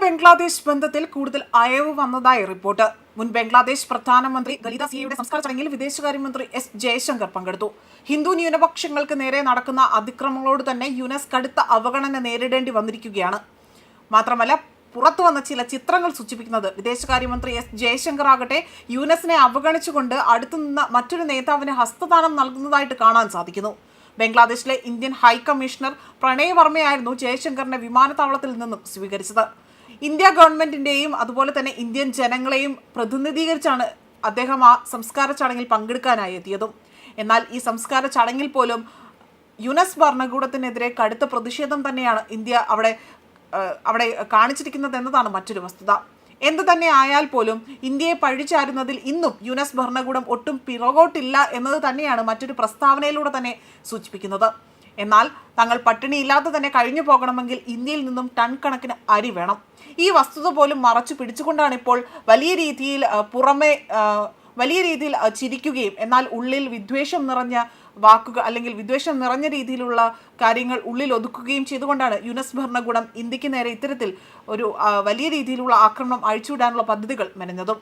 ബംഗ്ലാദേശ് ബന്ധത്തിൽ കൂടുതൽ അയവ് വന്നതായി റിപ്പോർട്ട്. മുൻ ബംഗ്ലാദേശ് പ്രധാനമന്ത്രി ഖലീദ സിയയുടെ സംസ്കാര ചടങ്ങിൽ വിദേശകാര്യമന്ത്രി എസ് ജയശങ്കർ പങ്കെടുത്തു. ഹിന്ദു ന്യൂനപക്ഷങ്ങൾക്ക് നേരെ നടക്കുന്ന അതിക്രമങ്ങളോട് തന്നെ യുനെസ് കടുത്ത അവഗണന നേരിടേണ്ടി വന്നിരിക്കുകയാണ്. മാത്രമല്ല, പുറത്തു വന്ന ചില ചിത്രങ്ങൾ സൂചിപ്പിക്കുന്നത് വിദേശകാര്യമന്ത്രി എസ് ജയശങ്കർ ആകട്ടെ യുനെസിനെ അവഗണിച്ചുകൊണ്ട് അടുത്തുനിന്ന മറ്റൊരു നേതാവിന് ഹസ്തദാനം നൽകുന്നതായിട്ട് കാണാൻ സാധിക്കുന്നു. ബംഗ്ലാദേശിലെ ഇന്ത്യൻ ഹൈക്കമ്മീഷണർ പ്രണയ് വർമ്മയായിരുന്നു ജയശങ്കറിനെ വിമാനത്താവളത്തിൽ നിന്നും സ്വീകരിച്ചത്. ഇന്ത്യ ഗവൺമെന്റിന്റെയും അതുപോലെ തന്നെ ഇന്ത്യൻ ജനങ്ങളെയും പ്രതിനിധീകരിച്ചാണ് അദ്ദേഹം ആ സംസ്കാര ചടങ്ങിൽ പങ്കെടുക്കാനായി എത്തിയതും. എന്നാൽ ഈ സംസ്കാര ചടങ്ങിൽ പോലും യുനെസ് ഭരണകൂടത്തിനെതിരെ കടുത്ത പ്രതിഷേധം തന്നെയാണ് ഇന്ത്യ അവിടെ കാണിച്ചിരിക്കുന്നത് എന്നതാണ് മറ്റൊരു വസ്തുത. എന്തു തന്നെ ആയാൽ പോലും ഇന്ത്യയെ പഴിചാരുന്നതിൽ ഇന്നും യുനെസ് ഭരണകൂടം ഒട്ടും പിറകോട്ടില്ല എന്നത് തന്നെയാണ് മറ്റൊരു പ്രസ്താവനയിലൂടെ തന്നെ സൂചിപ്പിക്കുന്നത്. എന്നാൽ തങ്ങൾ പട്ടിണിയില്ലാതെ തന്നെ കഴിഞ്ഞു പോകണമെങ്കിൽ ഇന്ത്യയിൽ നിന്നും ടൺ കണക്കിന് അരി വേണം. ഈ വസ്തുത പോലും മറച്ചു പിടിച്ചുകൊണ്ടാണ് ഇപ്പോൾ വലിയ രീതിയിൽ ചിരിക്കുകയും എന്നാൽ ഉള്ളിൽ വിദ്വേഷം നിറഞ്ഞ വാക്കുകൾ അല്ലെങ്കിൽ വിദ്വേഷം നിറഞ്ഞ രീതിയിലുള്ള കാര്യങ്ങൾ ഉള്ളിൽ ഒതുക്കുകയും ചെയ്തുകൊണ്ടാണ് യുനെസ് ഭരണകൂടം ഇന്ത്യക്ക് നേരെ ഇത്തരത്തിൽ ഒരു വലിയ രീതിയിലുള്ള ആക്രമണം അഴിച്ചുവിടാനുള്ള പദ്ധതികൾ മെനഞ്ഞതും.